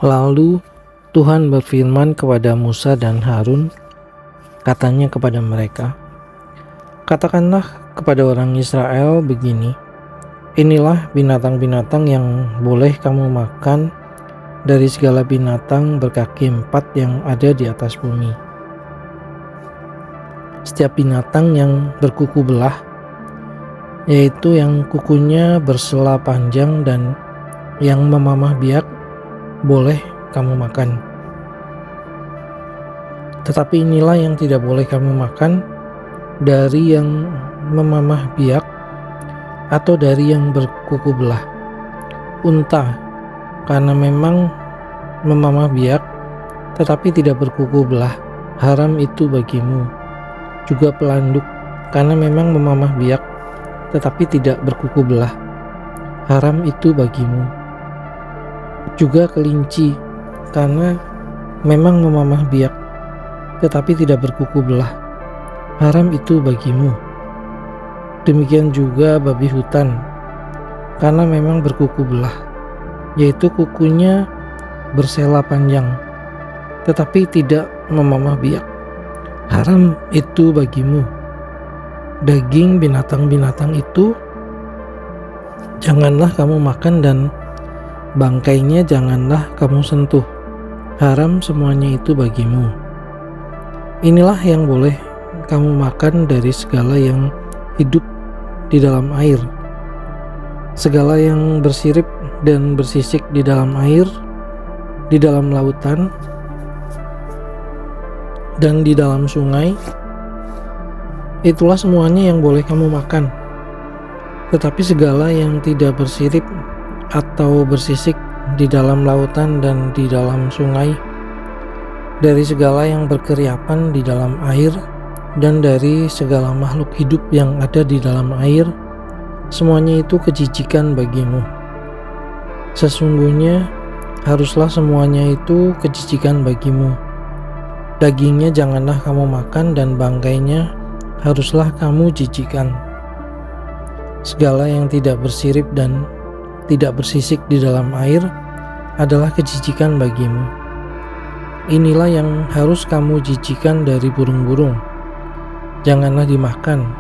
Lalu Tuhan berfirman kepada Musa dan Harun, katanya kepada mereka, "Katakanlah kepada orang Israel begini, inilah binatang-binatang yang boleh kamu makan dari segala binatang berkaki 4 yang ada di atas bumi. Setiap binatang yang berkuku belah, yaitu yang kukunya bersela panjang dan yang memamah biak, boleh kamu makan. Tetapi inilah yang tidak boleh kamu makan, dari yang memamah biak atau dari yang berkuku belah. Unta, karena memang memamah biak tetapi tidak berkuku belah, haram itu bagimu. Juga pelanduk, karena memang memamah biak tetapi tidak berkuku belah, haram itu bagimu. Juga kelinci, karena memang memamah biak tetapi tidak berkuku belah, haram itu bagimu. Demikian juga babi hutan, karena memang berkuku belah, yaitu kukunya bersela panjang tetapi tidak memamah biak, haram itu bagimu. Daging binatang-binatang itu janganlah kamu makan dan bangkainya janganlah kamu sentuh, haram semuanya itu bagimu. Inilah yang boleh kamu makan dari segala yang hidup di dalam air, segala yang bersirip dan bersisik di dalam air, di dalam lautan, dan di dalam sungai. Itulah semuanya yang boleh kamu makan. Tetapi segala yang tidak bersirip atau bersisik di dalam lautan dan di dalam sungai, dari segala yang berkeriapan di dalam air, dan dari segala makhluk hidup yang ada di dalam air, semuanya itu kejijikan bagimu. Sesungguhnya haruslah semuanya itu kejijikan bagimu. Dagingnya janganlah kamu makan dan bangkainya haruslah kamu jijikan. Segala yang tidak bersirip dan tidak bersisik di dalam air adalah kejijikan bagimu. Inilah yang harus kamu jijikan dari burung-burung. Janganlah dimakan,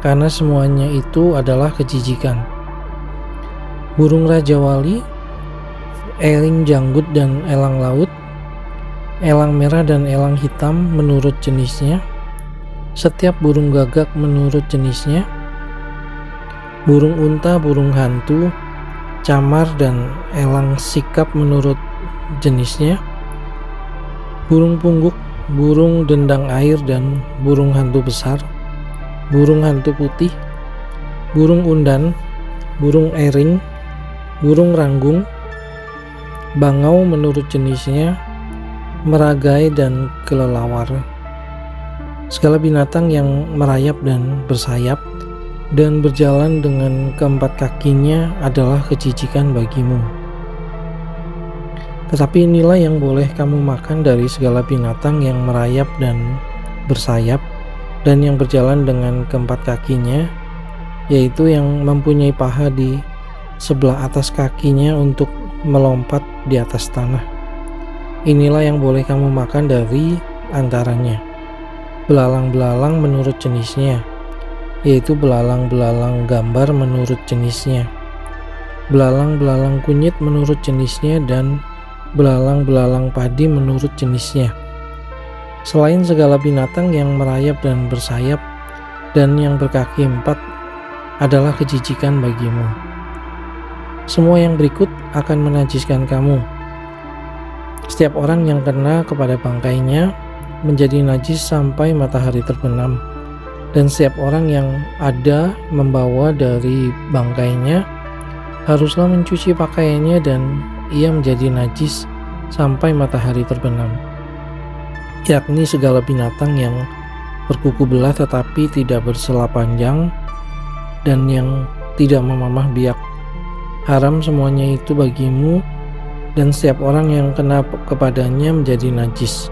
karena semuanya itu adalah kejijikan. Burung rajawali, eling janggut dan elang laut, elang merah dan elang hitam menurut jenisnya, setiap burung gagak menurut jenisnya, burung unta, burung hantu, camar dan elang sikap menurut jenisnya, burung pungguk, burung dendang air dan burung hantu besar, burung hantu putih, burung undan, burung ering, burung ranggung, bangau menurut jenisnya, meragai dan kelelawar. Segala binatang yang merayap dan bersayap dan berjalan dengan keempat kakinya adalah kejijikan bagimu. Tetapi inilah yang boleh kamu makan dari segala binatang yang merayap dan bersayap dan yang berjalan dengan keempat kakinya, yaitu yang mempunyai paha di sebelah atas kakinya untuk melompat di atas tanah. Inilah yang boleh kamu makan dari antaranya. Belalang-belalang menurut jenisnya, yaitu belalang-belalang gambar menurut jenisnya, belalang-belalang kunyit menurut jenisnya, dan belalang-belalang padi menurut jenisnya. Selain segala binatang yang merayap dan bersayap dan yang berkaki 4 adalah kejijikan bagimu. Semua yang berikut akan menajiskan kamu. Setiap orang yang kena kepada bangkainya menjadi najis sampai matahari terbenam, dan setiap orang yang ada membawa dari bangkainya haruslah mencuci pakaiannya dan ia menjadi najis sampai matahari terbenam, yakni segala binatang yang berkuku belah tetapi tidak bersela panjang dan yang tidak memamah biak, haram semuanya itu bagimu, dan setiap orang yang kena kepadanya menjadi najis.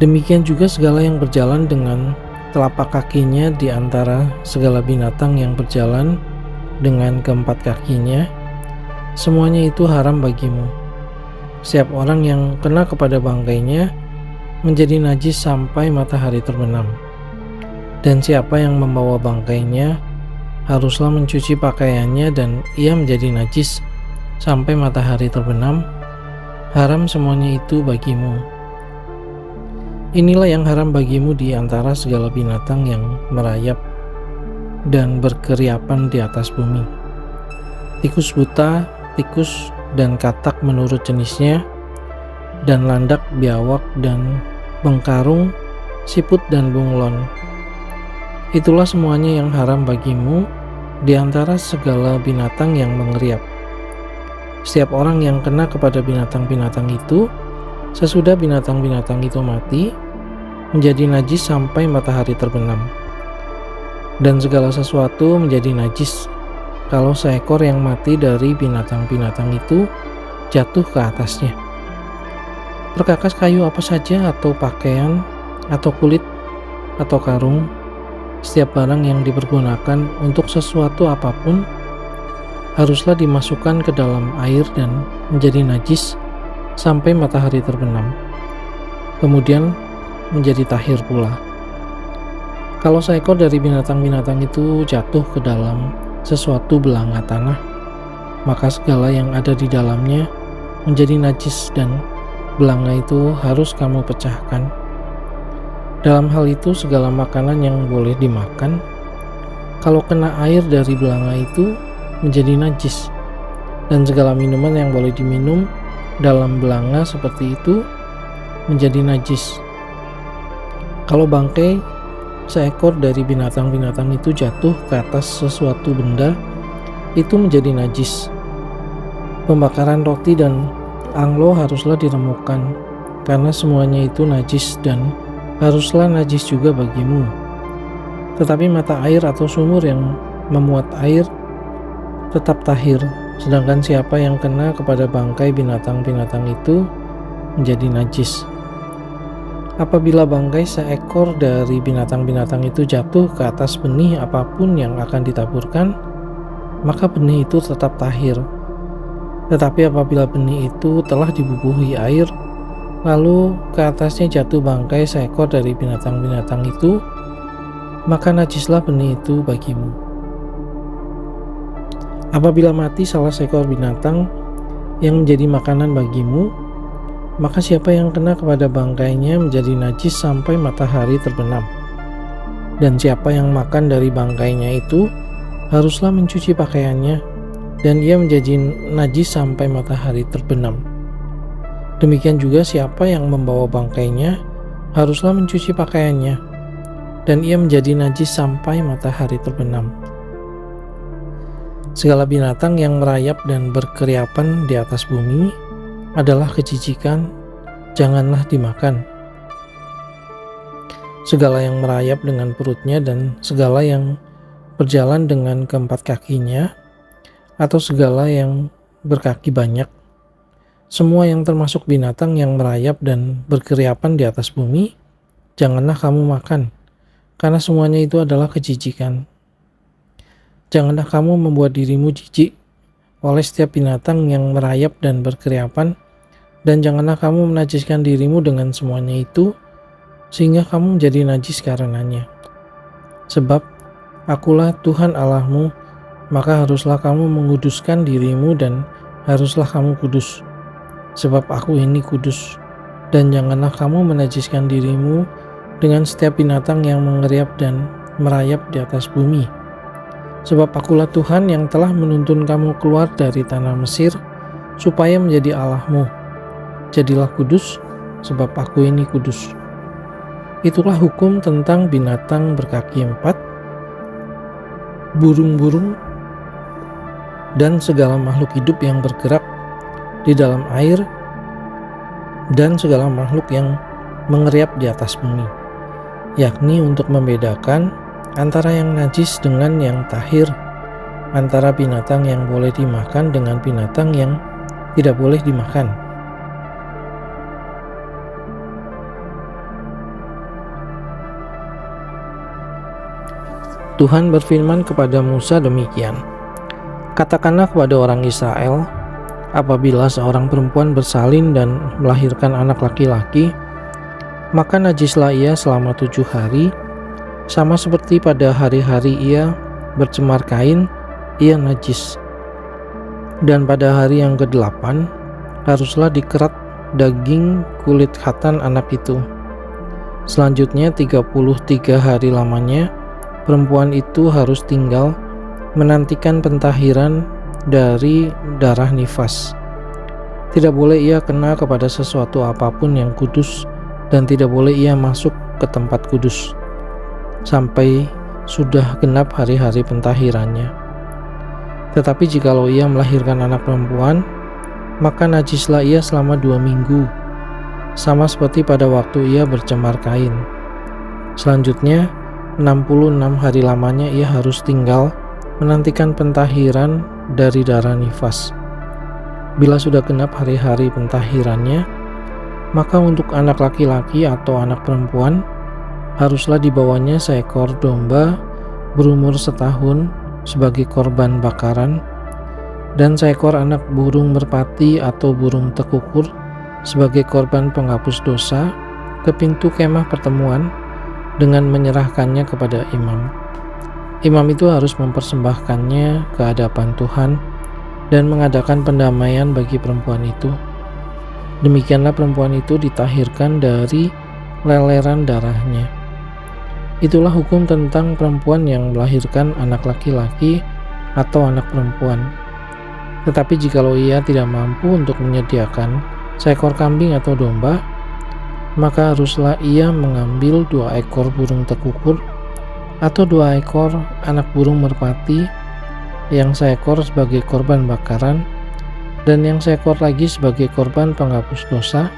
Demikian juga segala yang berjalan dengan telapak kakinya di antara segala binatang yang berjalan dengan keempat kakinya, semuanya itu haram bagimu. Setiap orang yang kena kepada bangkainya menjadi najis sampai matahari terbenam. Dan siapa yang membawa bangkainya haruslah mencuci pakaiannya dan ia menjadi najis sampai matahari terbenam. Haram semuanya itu bagimu. Inilah yang haram bagimu di antara segala binatang yang merayap dan berkeriapan di atas bumi. Tikus buta, tikus dan katak menurut jenisnya, dan landak, biawak, dan bengkarung, siput, dan bunglon. Itulah semuanya yang haram bagimu di antara segala binatang yang mengeriap. Setiap orang yang kena kepada binatang-binatang itu, sesudah binatang-binatang itu mati, menjadi najis sampai matahari terbenam. Dan segala sesuatu menjadi najis kalau seekor yang mati dari binatang-binatang itu jatuh ke atasnya. Perkakas kayu apa saja, atau pakaian, atau kulit, atau karung, setiap barang yang dipergunakan untuk sesuatu apapun haruslah dimasukkan ke dalam air dan menjadi najis sampai matahari terbenam, kemudian menjadi tahir pula. Kalau seekor dari binatang-binatang itu jatuh ke dalam sesuatu belanga tanah, maka segala yang ada di dalamnya menjadi najis dan belanga itu harus kamu pecahkan. Dalam hal itu segala makanan yang boleh dimakan, kalau kena air dari belanga itu menjadi najis, dan segala minuman yang boleh diminum dalam belanga seperti itu menjadi najis. Kalau bangkai seekor dari binatang-binatang itu jatuh ke atas sesuatu benda, itu menjadi najis. Pembakaran roti dan anglo haruslah diremukkan, karena semuanya itu najis dan haruslah najis juga bagimu. Tetapi mata air atau sumur yang memuat air tetap tahir, sedangkan siapa yang kena kepada bangkai binatang-binatang itu menjadi najis. Apabila bangkai seekor dari binatang-binatang itu jatuh ke atas benih apapun yang akan ditaburkan, maka benih itu tetap tahir. Tetapi apabila benih itu telah dibubuhi air, lalu ke atasnya jatuh bangkai seekor dari binatang-binatang itu, maka najislah benih itu bagimu. Apabila mati salah seekor binatang yang menjadi makanan bagimu, maka siapa yang kena kepada bangkainya menjadi najis sampai matahari terbenam. Dan siapa yang makan dari bangkainya itu haruslah mencuci pakaiannya, dan ia menjadi najis sampai matahari terbenam. Demikian juga siapa yang membawa bangkainya haruslah mencuci pakaiannya, dan ia menjadi najis sampai matahari terbenam. Segala binatang yang merayap dan berkeriapan di atas bumi adalah kejijikan, janganlah dimakan. Segala yang merayap dengan perutnya dan segala yang berjalan dengan keempat kakinya, atau segala yang berkaki banyak, semua yang termasuk binatang yang merayap dan berkeriapan di atas bumi, janganlah kamu makan, karena semuanya itu adalah kejijikan. Janganlah kamu membuat dirimu jijik oleh setiap binatang yang merayap dan berkeriapan, dan janganlah kamu menajiskan dirimu dengan semuanya itu, sehingga kamu menjadi najis karenanya. Sebab akulah Tuhan Allahmu, maka haruslah kamu menguduskan dirimu dan haruslah kamu kudus, sebab aku ini kudus. Dan janganlah kamu menajiskan dirimu dengan setiap binatang yang mengeriap dan merayap di atas bumi. Sebab akulah Tuhan yang telah menuntun kamu keluar dari tanah Mesir, supaya menjadi Allahmu. Jadilah kudus, sebab aku ini kudus. Itulah hukum tentang binatang berkaki empat, burung-burung, dan segala makhluk hidup yang bergerak di dalam air, dan segala makhluk yang mengeriap di atas bumi, yakni untuk membedakan antara yang najis dengan yang tahir, antara binatang yang boleh dimakan dengan binatang yang tidak boleh dimakan. Tuhan berfirman kepada Musa demikian, katakanlah kepada orang Israel, Apabila seorang perempuan bersalin dan melahirkan anak laki-laki, maka najislah ia selama 7 hari, sama seperti pada hari-hari ia bercemar kain, ia najis. Dan pada hari yang ke-8 haruslah dikerat daging kulit khatan anak itu. Selanjutnya 33 hari lamanya perempuan itu harus tinggal menantikan pentahiran dari darah nifas. Tidak boleh ia kena kepada sesuatu apapun yang kudus, dan tidak boleh ia masuk ke tempat kudus sampai sudah genap hari-hari pentahirannya. Tetapi jikalau ia melahirkan anak perempuan, maka najislah ia selama 2 minggu, sama seperti pada waktu ia bercemar kain. Selanjutnya 66 hari lamanya ia harus tinggal menantikan pentahiran dari darah nifas. Bila sudah genap hari-hari pentahirannya, maka untuk anak laki-laki atau anak perempuan haruslah dibawanya seekor domba berumur setahun sebagai korban bakaran, dan seekor anak burung merpati atau burung tekukur sebagai korban penghapus dosa ke pintu kemah pertemuan dengan menyerahkannya kepada imam. Imam itu harus mempersembahkannya ke hadapan Tuhan dan mengadakan pendamaian bagi perempuan itu. Demikianlah perempuan itu ditahirkan dari leleran darahnya. Itulah hukum tentang perempuan yang melahirkan anak laki-laki atau anak perempuan. Tetapi jikalau ia tidak mampu untuk menyediakan seekor kambing atau domba, maka haruslah ia mengambil 2 ekor burung tekukur atau 2 ekor anak burung merpati, yang seekor sebagai korban bakaran dan yang seekor lagi sebagai korban penghapus dosa,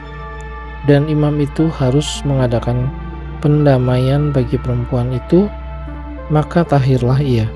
dan imam itu harus mengadakan pendamaian bagi perempuan itu, maka tahirlah ia.